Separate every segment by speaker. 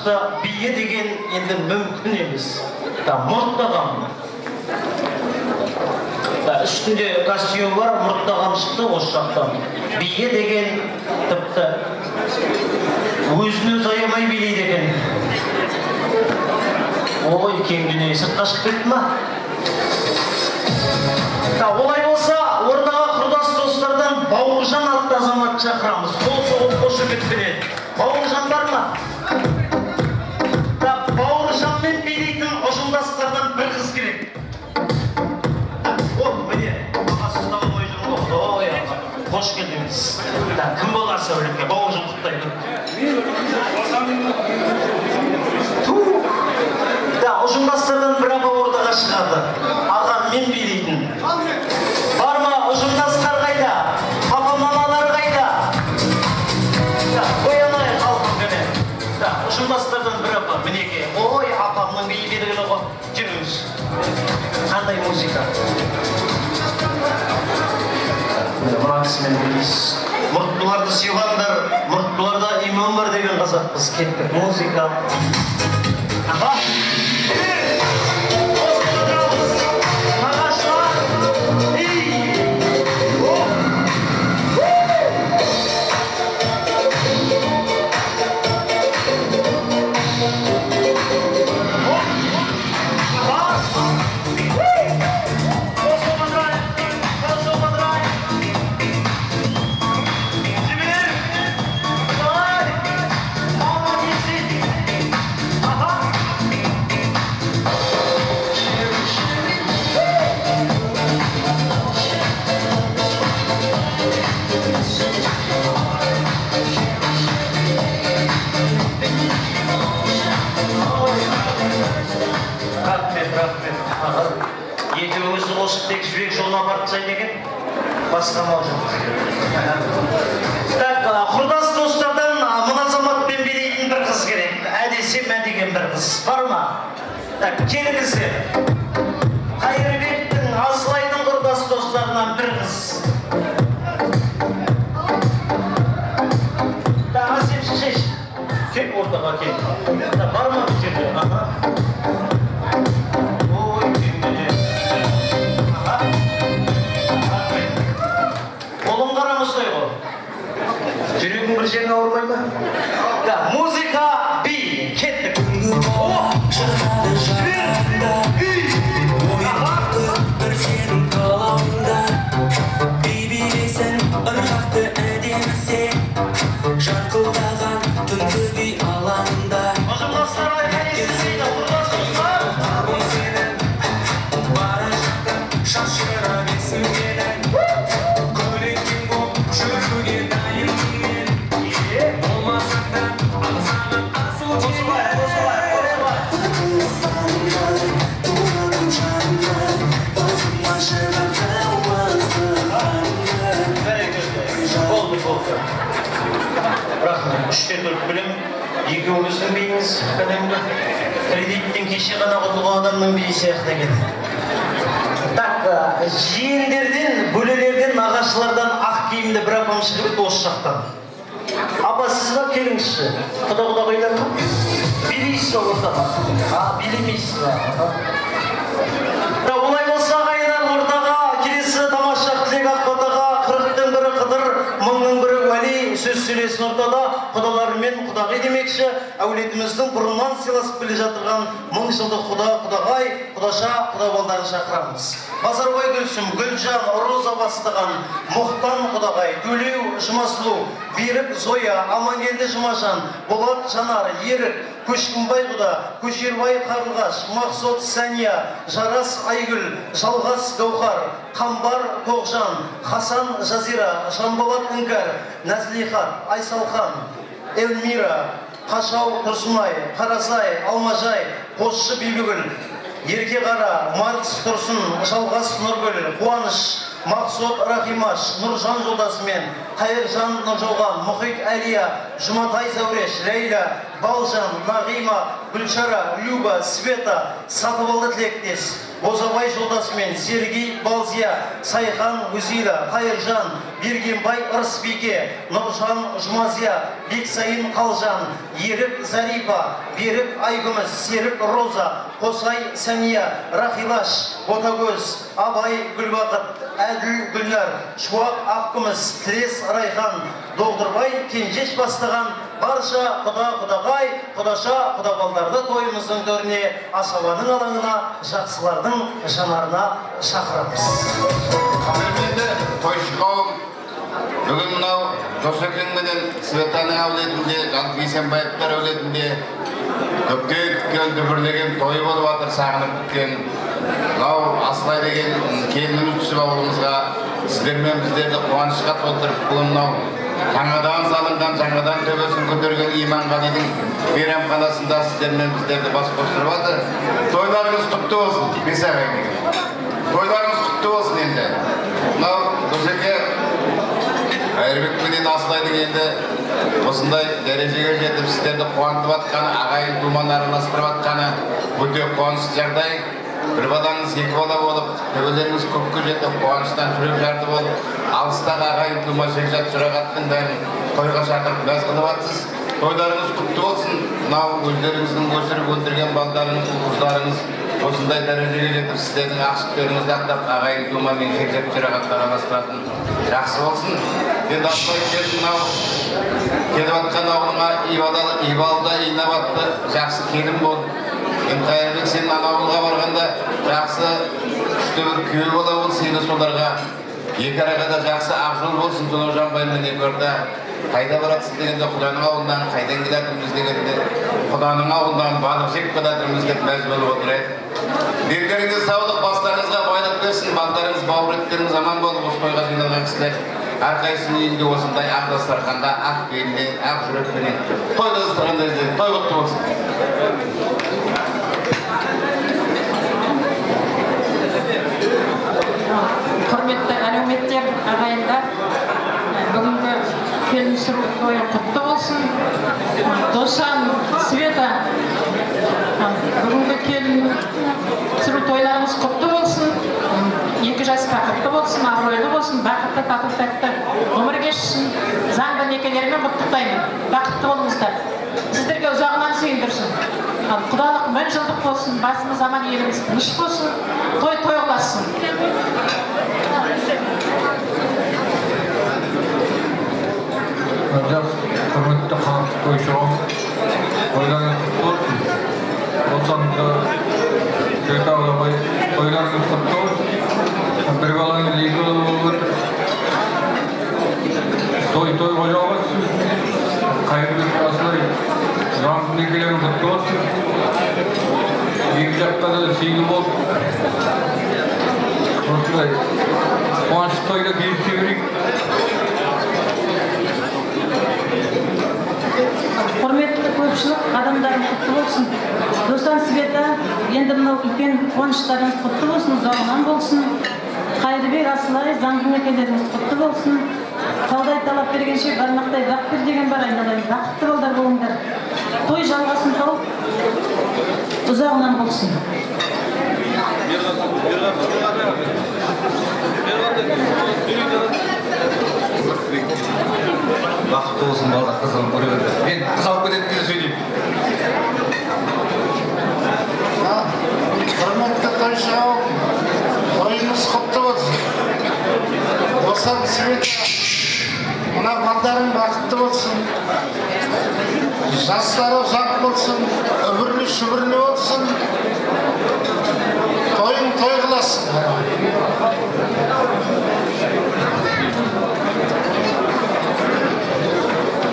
Speaker 1: шықты, бие деген енді мүмкін емес. Мұрттағам. Үстінде костюм бар, мұрттағам шықты осы жақтан. Бие деген тіпті өзін-өз аямай билейді екен. Ой, кең дүние сыртқа шығып кетті ма? Олай болса, ордаға құрдас достардан Бауыржан атты азамат шақырамыз. Қол соғып қошеметпенен. Бауыржан бар ма? Бауыржанмен билейтін ұжымдастардан бір қыз керек. О, міне, ағасыздағы ой жүрмін ғой. Қош келдіңіз. Кім боларса өлікке? Бауыржан құттайды. Ұжымдастардан бір аға ордаға шығады. Ағам мен билейтін. Бар ма ұжымдастар қайда? Папа-мамалар қайда? Оянайық халқым бене. Ұжымдастардан бір апа, мінеке. Ой, апамның биі белгілі ғой. Жүріңіз. Қандай музыка? Мына кісімен білейсіз. Мұрттыларды сүйғандар, мұрттыларда иман бар деген қазақпыз. Кеттік музыка. Аха! Екеуіңізді қосып тек жібек жолына апарып тастайды екен. Басқа мал жоқ. Құрдас достардан мына азаматпен билейтін бір қыз керек. Әдесе мәдеген бір қыз. Бар ма? Келіңіздер. Қайырбектің, Асылайдың құрдас достарынан бір қыз. Асем шешеш. Кел ортаға кел. Бар ма бұл жерде? Жүрегің бір жеріне ауырмай ма? Музыка, би, кеттік.
Speaker 2: Жанады жанында, ойнақты бір сенің қалауында. Би билесін ырғақты әдемі сен, жарқылдаған түнгі би алаңында.
Speaker 1: Ұжымдастар айқайсыз дейді, құрдас достар.
Speaker 2: Абой сенің бара жақтан шашыра бесін менің. Көліктен боп жүруге дайынмын мен. Болмасаңда аңсаған асыл
Speaker 1: Қосылай. Рахмет, үштен көріп білем, екеуіңіздің бейіңіз кәдімгі кредиттен кеше ғана құтылған адамның бейі сияқты екен. Жиендерден, бөлелерден, нағашылардан ақ киімді бір апам шығып осы жақтан. Апа, сіз ба келіңізші? Құда қойлар ма? Билейсіз ба ортаға? Билемейсіз ба? Олай болса ағайындар ортаға келесі тамаша тілек ақбатаға 40-тың бірі қыдыр, 1000-ның бірі уәли сөз сөйлесін ортада құдаларымен құдағи демекші әулетіміздің бұрыннан сыйласып келе жатырған 1000 жылдық құдағай, құдаша, құдабалдарын шақырамыз. Базарбай Гүлсім, Гүлжан, Роза бастаған Мұқтан құдағай, Төлеу, Жұмасұлу, Берік, Зоя, Амангелді Жұмажан, Болат Жанар, Ерік, Көшкімбай құда, Көшербай Қарлығаш, Мақсот Сәния, Жарас Айгүл, Жалғас Гаухар, Қамбар Тоғжан, Хасан Жазира, Жанболат Үңкәр, Нәзлихат, Айсалхан, Эльмира, Қашау Тұрсынай, Қарасай, Алмажай, Қосшы Бибігүл, Ерке Қара, Маркс Тұрсын, Жалғас Нұргүл, Қуаныш, Мақсот Рахимаш, Нұржан жолдасымен, Қайыржан Нұржолған, Мұхит Әлия, Жұматай Зауреш, Лейла, Балжан, Нағима, Гүлшара, Люба, Света, Сатыбалды тілектес, Бозабай жолдасымен Сергей Балзия, Сайхан Үзила, Қайыржан, Бергенбай Ырысбеке, Нұржан Жұмазия, Бексайын Қалжан, Ерік Зарипа, Берік Айгүміс, Серік Роза, Қосай Сәния, Рахилаш, Ботагөз, Абай Гүлбақыт, Әділ Гүлнар, Шуақ Ақкүміс, Тілес Райхан, Доғдырбай Кенжеш бастаған барша құда-құдағай, құдаша құдабалдарды тойымыздың төріне, асабаның алаңына, жақсылардың жанарына шақырамыз.
Speaker 3: Қадірменді тойшы қауым, бүгін мынау Досекеңменен Светаның әулетінде, Жан Бейсенбаевтар әулетінде көпке күткен дүбірлеген тойы болып жатыр, сағынып күткен. Мынау Асылай деген келініміз түсіп ауылымызға сіздермен біздерді қуанышқа толтырып, бұл мынау жаңадан салынған, жаңадан төбесін көтерген Иманғалидың мейрамханасында сіздермен біздерді бас қостырып жатыр. Тойларыңыз құтты болсын, Бесағай. Тойларыңыз құтты болсын енді. Мынау Досеке Айырбекпенен Асылайдың енді осындай дәрежеге жетіп сіздерді қуантып жатқаны, ағайын туған араластырып жатқаны өте қуанышты жағдай. Бір балаңыз екі бала болып, төбелеріңіз көкке жетіп, қуаныштан жүрек жарды болып, алыстағы ағайын тума жекжат жұрағаттың бәрін тойға шақырып мәз қылып жатсыз. Тойларыңыз құтты болсын. Мынау өздеріңіздің өсіріп өндірген балдарыңыз, қыздарыңыз осындай дәрежеге жетіп, сіздердің ақсүттеріңізді ақтап, ағайын тумамен жекжат жұрағатты араластыратын жақсы болсын. Енді Асылай келдің мынау келіп жатқан ауылыңа ибалда, инабатты, жақсы келін бол. Енді Қайырбек сен ауылға барғанда жақсы күшті бір күйеу бала бол, сені соларға екі арада жақсы ақжол болсын. Сонау Жанбаймен екі орда қайда баратсың дегенде Құданың ауылынан, қайдан келатырмыз дегенде Құданың ауылынан балық жеп келатырмыз деп мәз болып отыр еді. Дендеріңізге саулық, бастарыңызға байлық берсін, балдарыңыз, бауыреттеріңіз аман болып, осы тойға жиналған кісілер әрқайсының үйінде осындай ақ дастарханда, ақ белінде, ақ жүрекпенен тойластырғандай той құтты болсын.
Speaker 4: Құрметті әлеуметтер, ағайындар, бүгінгі келін сүру тойы құтты болсын. Досан, Света, бүгінгі келін сүру тойларыңыз құтты болсын. Екі жасқа құтты болсын, абыройлы болсын, бақытты, тату-тәтті өмір кешсін. Заңды некелерімен құттықтаймын. Бақытты болыңыздар. Сіздерге ұзағынан сүйіндірсін. Құдалық мың жылдық болсын, басымыз аман, еліміз тыныш болсын, той қыласын.
Speaker 5: Құрметті қанатты тойшығым, тойларыңыз құтты болсын. Болсаңызда Света Абай, тойларыңыз құтты болсын. Bir balаңыз екі бала болып отыр. Той қожа болсын. Қайырбек Асылай, Жан некелерің құтты болсын. Екі жақта да сыйлы болып, осылай қуанышты тойда кездесе берейік.
Speaker 4: Құрметті көпшілік адамдарың құтты болсын. Достан Света, енді мынау үлкен қуаныштарыңыз құтты болсын, ұзағынан болсын. Қайырбек Асылай, заңды некелеріңіз құтты болсын. Талдай талап бергенше бармақтай бақ бер деген бар, айналайын. Бақытты балдар болыңдар. Той жалғасын тауып, ұзағынан болсын.
Speaker 5: Бақытты болсын балдар, қызығын көре берді. Мен қыз алып кететін кезде сөйлеймін.
Speaker 3: Құрметті тойшығым, тойыңыз құтты болсын. Досан Свет, мына балдарың бақытты болсын. Жастары ұзақ болсын, өмірлі шүбірлі болсын. Тойың той қыласын.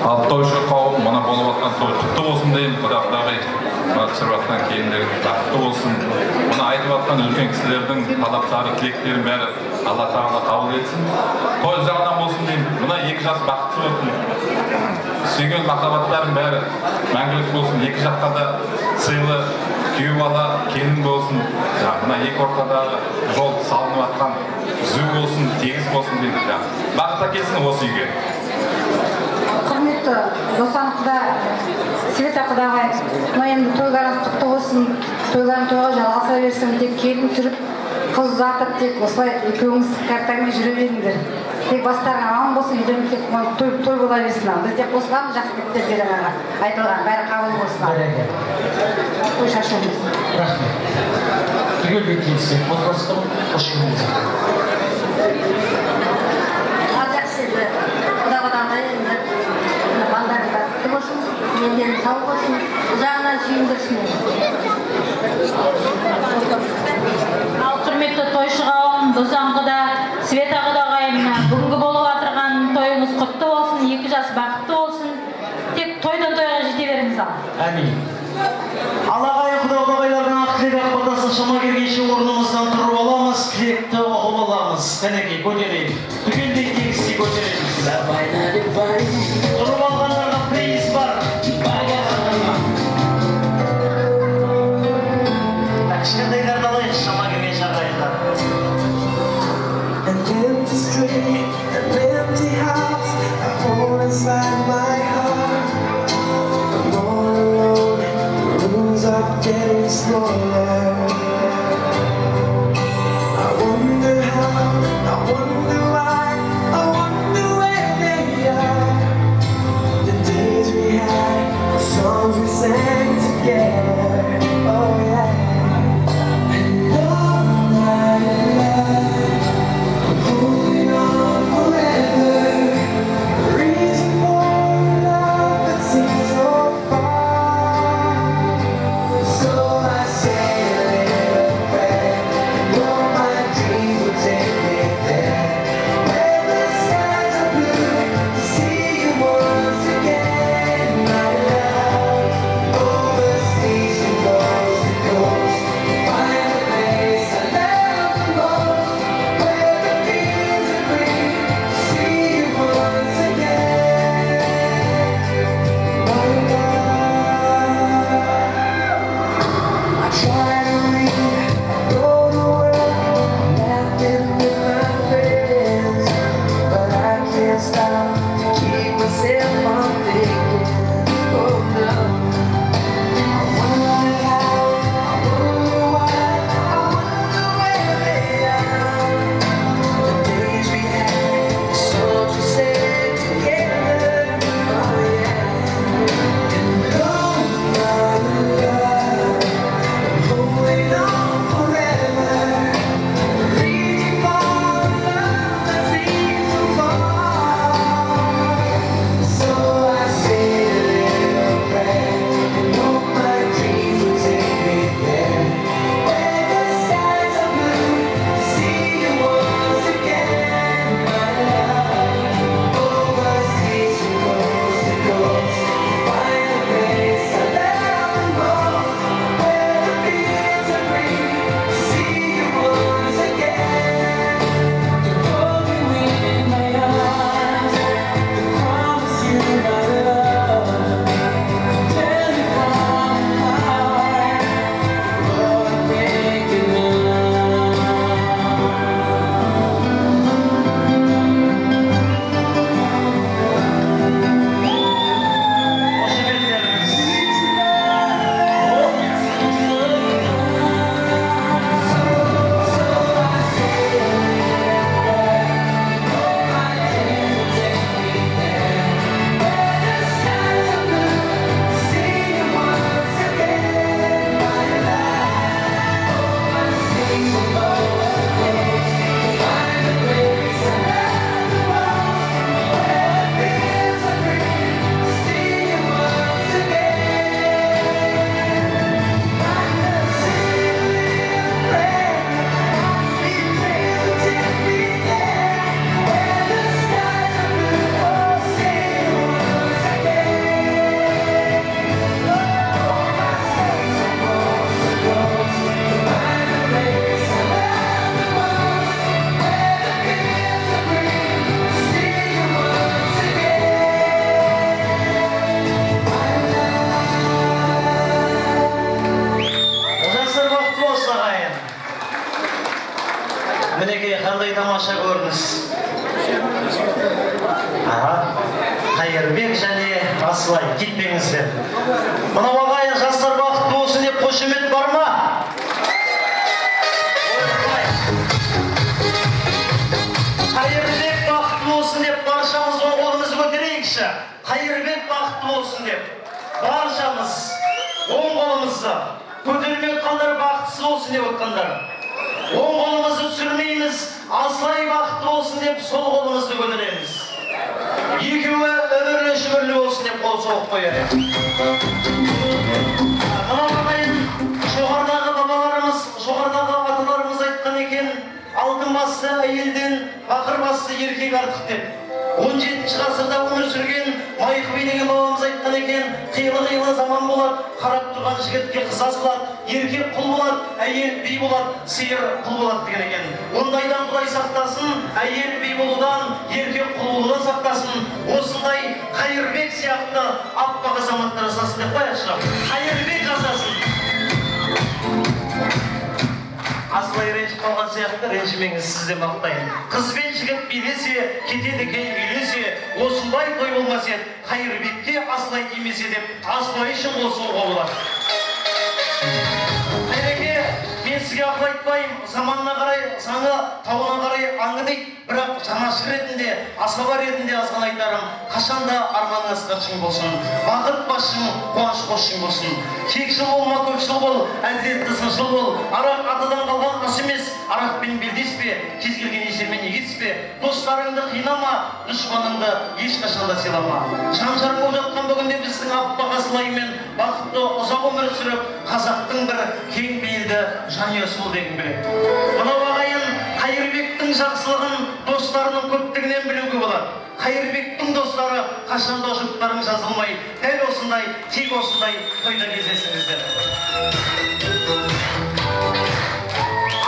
Speaker 5: Ал тойшы қауым, мына болып жатқан той құтты болсын деймін. Құдағай, мына түсіріп жатқан келіндеріңіз бақытты болсын. Мұны айтып жатқан үлкен кісілердің талаптары, тілектерін бәрі Алла Тағала қабыл етсін. Той жағынан болсын деймін. Мына екі жас бақытты болсын. Сүйген махаббаттардың бәрі мәңгілік болсын. Екі жаққа да сыйлы күйеу бала, келін болсын. Мына екі ортадағы жол салынып жатқан түзу болсын, тегіс болсын дейді. Бақытта келсін осы үйге.
Speaker 6: болыпты. Досан құда, Света құдағай, мына енді тойларыңыз құтты болсын, тойларын тойға жалғаса берсін, тек келін түсіріп, қыз ұзатып, тек осылай екеуіңіз картамен жүре беріңдер. Тек бастарың аман болсын, үйлерің тек той бола берсін. Біз тек осыларын жақсы кеттер берем аға. Айтылған, бәрі қабыл болсын. Той шашымыз.
Speaker 1: Рахмет. Түгелге келсек, отбасылық қош келдіңіз.
Speaker 6: Жақсы еді. Құда-құдағай енді балдары да құтты болсын, ендері сау болсын, ұзағынан сүйіндірсін.
Speaker 4: Ал құрметті тойшы қауым, Досан құда, Света құдағайымна бүгінгі болып отырған тойыңыз құтты болсын, 2 жас бақытты болсын. Тек тойдан тойға жете беріңіз ал.
Speaker 1: Әмин. Алағай құда-құдағайлардың ақ тілек ақтасын шама кергенше орнымыздан тұрып аламыз, тілекті оқып аламыз. Кәнекей, көтерейік. Түгелдей тегісті көтерейміз. Тұрып алғандарға приз бар. Кішкентайларды алайық, шама кірген шағайындар.
Speaker 2: An empty street, an empty house, a hole inside my heart. I'm all alone, the rooms are getting smaller. I wonder how, I wonder why, I wonder where they are. The days we had, the songs we sang together. Oh yeah. And all night long, holding on forever. The reason for love that seems so far. So I say a little prayer, and all my dreams will take me there, where the skies are blue, to see you once again, my love. Overseas from coast to coast, find a place I love the most, where the fields are green, to see you once again, my love. I try to read, go to work, laughing with my friends, but I can't stop to keep myself from thinking. Oh no. I wonder how, I wonder why, I wonder where they are. The days we had, the songs we sang together. Oh yeah. And all my love, I'm holding on forever. Reaching for love that seems so far. So I say a little prayer, and hope my dreams will take me there, where the skies are blue, to see you once again, my love. Overseas from coast to coast, find a place I love the most, where the fields are green, to see you once again, to hold you in my arms, to promise you my love, to tell you from my heart, what I'm thinking of.
Speaker 1: Қош келдіңіз. Жастар бақытты болсын ағайын. Мінекей қандай тамаша көрініс. Қайырбек және асылай кетпеңіздер. Мына ағайын жастар бақытты болсын деп қошемет бар ма? Қайырбек бақытты болсын деп баршамыз оң қолымызды көтерейікші. Қайырбек бақытты болсын деп баршамыз оң қолымызды көтермей отқандар бақытсыз болсын деп отқандар. Оң қолымызды түсірмейміз, асылай бақытты болсын деп сол қолымызды көтереміз. Екеуі өмірлі шүбірлі болсын деп қол соғып қояйық. Мына ағайын жоғарыдағы бабаларымыз, жоғарыдағы аталарымыз айтқан екен, алтын басты әйелден бақыр басты еркек артық деп. 17 ғасырда өмір сүрген Майқы би деген бабамыз айтқан екен, қилы-қилы заман болады, қарап тұрған жігітке қыз асылады, еркек құл болады, әйел би болады, сиыр құл болады деген екен. Ондайдан Құдай сақтасын, әйел би болудан, еркек құл болудан сақтасын. Осындай Қайырбек сияқты аппақ азаматтар жасасын деп қояйықшы. Қайырбек жасасын. Асылай ренжіп қалған сияқты, ренжімеңіз, сізде мақтайын. Қыз бен жігіт билесе, кетеді екен үйлесе, осындай той болмас еді, Қайырбекке асылай демесе деп, асылай үшін қосылуға болады. Қайреке, мен сізге ақыл айтпайым, заманына қарай, заңы тауына қарай аңы дейді, бірақ жанашыр ретінде, асаба ретінде азған айтарым, қашанда арманың асқаршың болсын, бақыт басшың, қуаныш қосшың болсын. Кекшіл болма, көпшіл бол, әділетті сыншыл бол, арақ атадан қалған ас емес, арақпен белдеспе, кез келген есермен егеспе, достарыңды қинама, дұшпаныңды ешқашанда сыйлама. Шаншар болып жатқан бүгінде біздің аппақ асылаймен бақытты ұзақ өмір сүріп, қазақтың бір кең бейілді жанұясы бол дегім келеді. Мынау ағайын Қайырбектің жақсылығын достарының көптігінен білуге болады. Қайырбектің достары қашанда жұптарың жазылмай, дәл осындай, тек осындай тойда кездесіңіздер.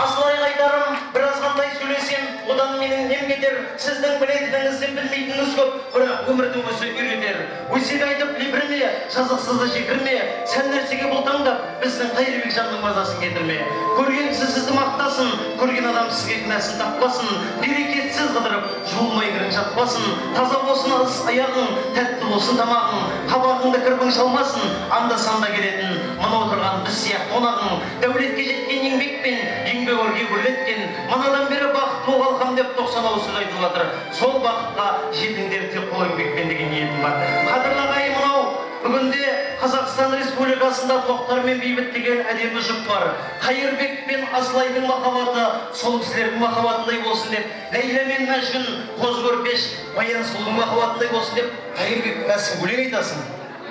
Speaker 1: Асылай айтарым, біраз қандай сөйлесем, одан менің нем кетер, сіздің білетініңізден білмейтініңіз көп, бірақ өмірдің өзі үйретер. Өсек айтып лебірме, жазықсызды жекірме, сәл нәрсеге бұлтаңдап, біздің Қайырбек жанның мазасын кетірме. Көрген кісі сізді мақтасын, көрген адам сізге кінәсін таппасын, берекетсіз қыдырып, жуылмай кірің жатпасын, таза болсын ыс аяғың, тәтті болсын тамағың, қабағыңды кірбің шалмасын, анда-санда келетін, мына отырған біз сияқты қонағың, дәулетке жеткен еңбекпен, еңбек өрге өрлеткен, манадан бері бақытты болғалқам деп 90 ауыз сөз айтып жатыр. Сол бақытқа жетіңдер тек қол еңбекпен деген ниетім бар. Қадірлі ағайын, мынау бүгінде Қазақстан Республикасында Тоқтар мен Бейбіт деген әдемі жұп бар. Қайырбек пен Асылайдың махаббаты сол кісілердің махаббатындай болсын деп, Ләйлә мен Мәжнүн, Қоз көрпеш, Баян сұлудың махаббатындай болсын деп, Қайырбек сен өлең айтасың.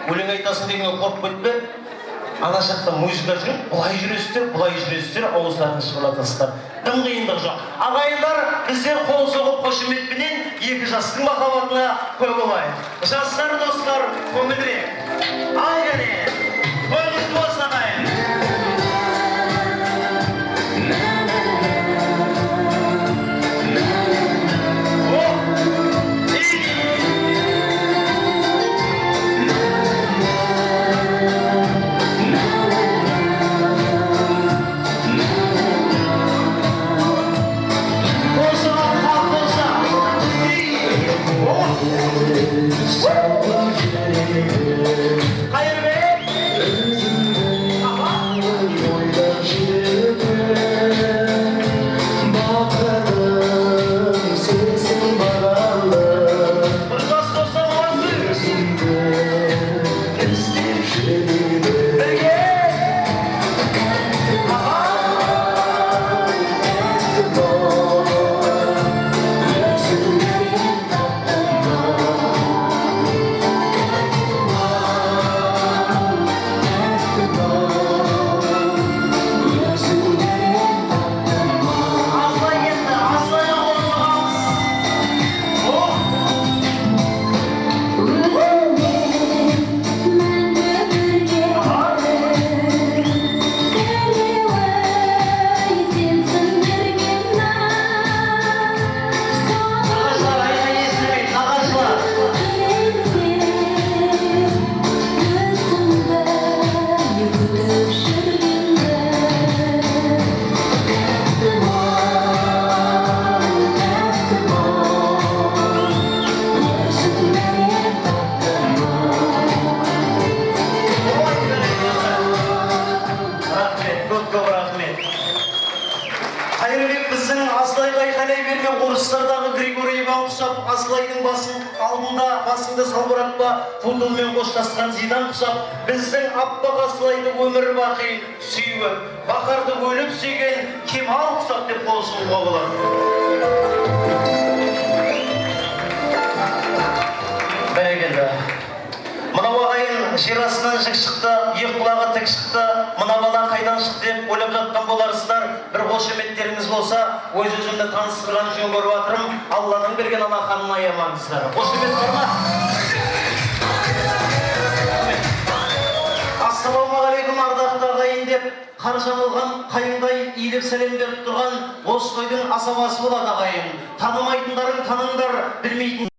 Speaker 1: Өлең айтасың дегенге қорқып кетпе. Ана жақта музыка жүріп, бұлай жүресіздер, ауыздарыңыз жығылатасыздар. Дым қиындық жоқ. Ағайындар, біздер қол соғып қошеметпенен екі жастың махаббатына куә болайық. Жастар, достар, көңілірек. Ай кәне, тойыңыз болсын ағайын. Асылайдың басын алдында басыңды салбыратпа, футболмен қоштасқан Зидан құсап, біздің аппақ Асылайды өмір бақи сүйіп, Бақарды өліп сүйген Кемал құсап деп қол соғуға болады. Бәрекелді. Мынау ағайын жер астынан жік шықты, ең құлағы тік шықты, мына бала қайдан шықты деп ойлап жатқан боларсыздар. Бір қошеметтеріңіз болса, өз-өзімді таныстырған жөн көріп жатырмын. Алланың берген алақанын аямаңыздар. Қошемет бар ма? Ассалаумағалейкум ардақты ағайын деп, қар жамылған қайыңдай иіліп сәлем беріп тұрған осы тойдың асабасы болады ағайын. Танымайтындарың таныңдар, білмейтін